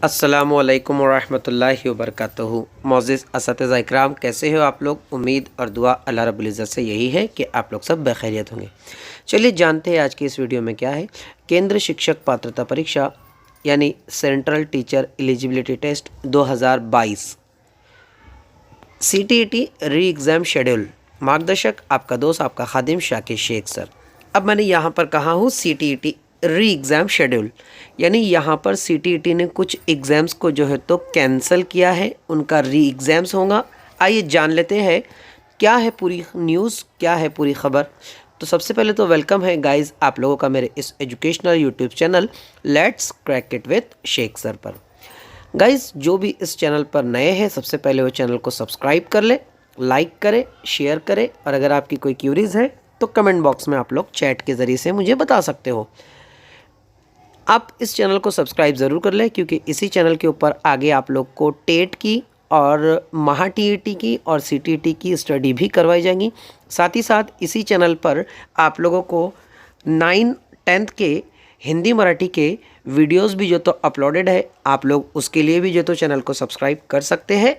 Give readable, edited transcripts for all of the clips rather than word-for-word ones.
अस्सलामुअलैकुम वरहमतुल्लाहि वबरकातुहू। मोअज़्ज़िज़ असातिज़ा इकराम, कैसे हो आप लोग। उम्मीद और दुआ अल्लाह रब्बुल इज़्ज़त से यही है कि आप लोग सब बखैरियत होंगे। चलिए जानते हैं आज की इस वीडियो में क्या है। केंद्र शिक्षक पात्रता परीक्षा यानी central teacher eligibility test 2022 CTET re exam schedule. मार्गदर्शक आपका दोस्त आपका खादिम शाकिर शेख सर। अब मैंने यहाँ पर कहा हूँ CTET री एग्ज़ाम शेड्यूल, यानी यहाँ पर CTET ने कुछ एग्ज़ाम्स को जो है तो कैंसिल किया है, उनका री एग्ज़ाम्स होगा। आइए जान लेते हैं क्या है पूरी न्यूज़, क्या है पूरी खबर। तो सबसे पहले तो वेलकम है गाइज़ आप लोगों का मेरे इस educational YouTube channel let's crack it with Shaikh sir पर। गाइज़ जो भी इस चैनल पर नए हैं सबसे पहले वो चैनल को सब्सक्राइब कर ले, लाइक करें, शेयर करें, और अगर आपकी कोई क्यूरीज़ है तो कमेंट बॉक्स में आप लोग चैट के ज़रिए से मुझे बता सकते हो। आप इस चैनल को सब्सक्राइब ज़रूर कर लें क्योंकि इसी चैनल के ऊपर आगे आप लोग को टेट की और महा TET की और CTET की स्टडी भी करवाई जाएंगी। साथ ही साथ इसी चैनल पर आप लोगों को 9-10th के हिंदी मराठी के वीडियोस भी जो तो अपलोडेड है, आप लोग उसके लिए भी जो तो चैनल को सब्सक्राइब कर सकते हैं।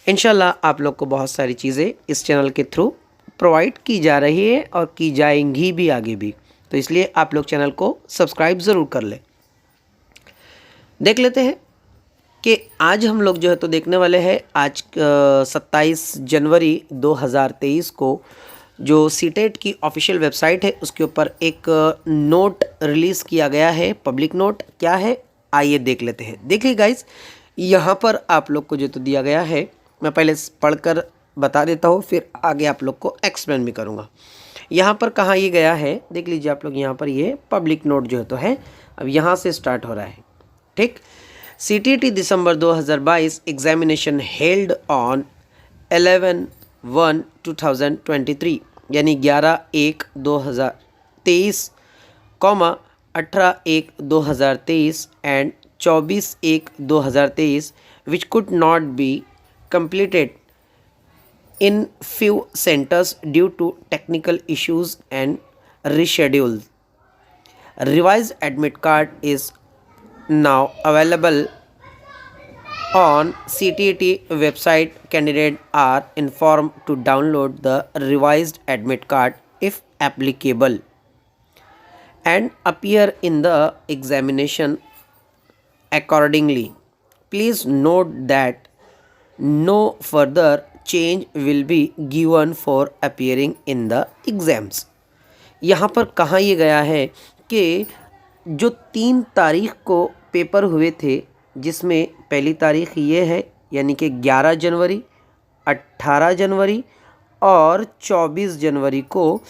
इंशाल्लाह आप लोग को बहुत सारी चीज़ें इस चैनल के थ्रू प्रोवाइड की जा रही है और की जाएंगी भी आगे भी, तो इसलिए आप लोग चैनल को सब्सक्राइब ज़रूर कर लें। देख लेते हैं कि आज हम लोग जो है तो देखने वाले हैं आज 27 जनवरी 2023 को जो CTET की ऑफिशियल वेबसाइट है उसके ऊपर एक नोट रिलीज़ किया गया है। पब्लिक नोट क्या है आइए देख लेते हैं। देखिए गाइस, यहाँ पर आप लोग को जो तो दिया गया है, मैं पहले पढ़कर बता देता हूँ फिर आगे आप लोग को एक्सप्लेन भी करूँगा। यहाँ पर कहाँ ये गया है देख लीजिए आप लोग। यहाँ पर ये पब्लिक नोट जो है तो है, अब यहाँ से स्टार्ट हो रहा है। ठीक, CTET December 2022 examination held on 11/1/2023 यानी 11/1/2023, 18/1/2023 and 24/1/2023 which could not be completed in few centers due to technical issues and rescheduled. Revised admit card is now available on CTET website. Candidates are informed to download the revised admit card if applicable and appear in the examination accordingly. Please note that no further change will be given for appearing in the exams. यहाँ पर कहाँ ये गया है कि जो 3 तारीख को पेपर हुए थे, जिसमें पहली तारीख ये है यानी कि 11 जनवरी, 18 जनवरी और 24 जनवरी को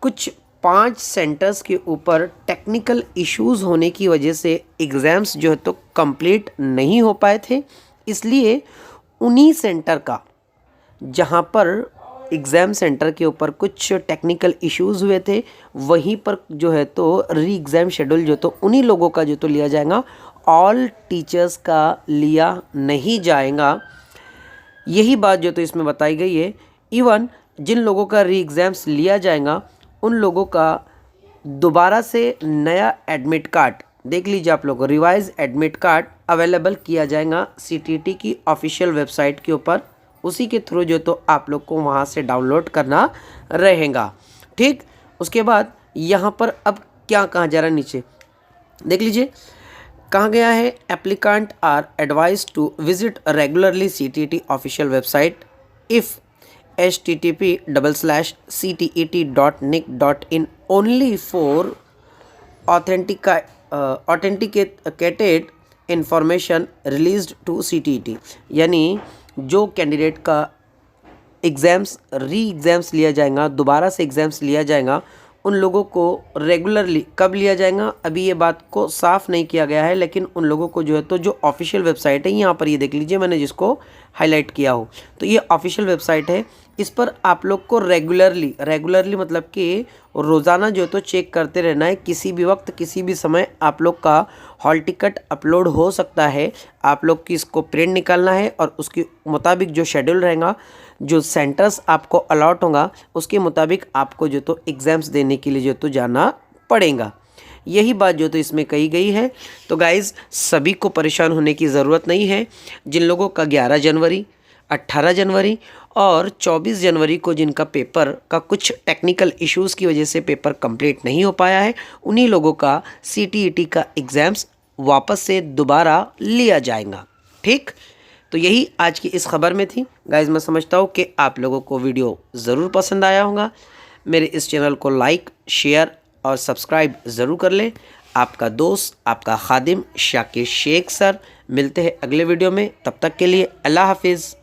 कुछ 5 सेंटर्स के ऊपर टेक्निकल इश्यूज़ होने की वजह से एग्ज़ाम्स जो है तो कंप्लीट नहीं हो पाए थे। इसलिए उन्हीं सेंटर का जहां पर एग्ज़ाम सेंटर के ऊपर कुछ टेक्निकल इश्यूज़ हुए थे वहीं पर जो है तो री एग्ज़ाम शेड्यूल जो तो उन्हीं लोगों का जो तो लिया जाएगा, ऑल टीचर्स का लिया नहीं जाएगा। यही बात जो तो इसमें बताई गई है। इवन जिन लोगों का री एग्ज़ाम्स लिया जाएगा उन लोगों का दोबारा से नया एडमिट कार्ड देख लीजिए आप लोग, रिवाइज एडमिट कार्ड अवेलेबल किया जाएगा CTET की ऑफिशियल वेबसाइट के ऊपर। उसी के थ्रू जो तो आप लोग को वहाँ से डाउनलोड करना रहेगा। ठीक, उसके बाद यहाँ पर अब क्या कहा जा रहा है, नीचे देख लीजिए कहाँ गया है। Applicant are advise to visit regularly CTET official website if http://ctet.nic.in only for authenticated information released to CTET। यानी जो कैंडिडेट का एग्ज़ाम्स री एग्ज़ाम्स लिया जाएगा, दोबारा से एग्ज़ाम्स लिया जाएगा, उन लोगों को रेगुलरली कब लिया जाएगा अभी ये बात को साफ़ नहीं किया गया है, लेकिन उन लोगों को जो है तो जो ऑफिशियल वेबसाइट है यहाँ पर ये देख लीजिए मैंने जिसको हाईलाइट किया हो, तो ये ऑफिशियल वेबसाइट है। इस पर आप लोग को रेगुलरली मतलब कि रोज़ाना जो है तो चेक करते रहना है। किसी भी वक्त किसी भी समय आप लोग का हॉल टिकट अपलोड हो सकता है। आप लोग की इसको प्रिंट निकालना है और उसके मुताबिक जो शेड्यूल रहेगा, जो सेंटर्स आपको अलॉट होगा उसके मुताबिक आपको जो तो एग्ज़ाम्स देने के लिए जो तो जाना पड़ेगा। यही बात जो तो इसमें कही गई है। तो गाइज़ सभी को परेशान होने की ज़रूरत नहीं है। जिन लोगों का 11 जनवरी, 18 जनवरी और 24 जनवरी को जिनका पेपर का कुछ टेक्निकल इश्यूज़ की वजह से पेपर कंप्लीट नहीं हो पाया है, उन्हीं लोगों का CTET का एग्ज़ाम्स वापस से दोबारा लिया जाएगा। ठीक, तो यही आज की इस खबर में थी। गाइज़ मैं समझता हूँ कि आप लोगों को वीडियो ज़रूर पसंद आया होगा। मेरे इस चैनल को लाइक, शेयर और सब्सक्राइब ज़रूर कर लें। आपका दोस्त, आपका खादिम शाकिर शेख सर। मिलते हैं अगले वीडियो में, तब तक के लिए अल्लाह हाफिज़।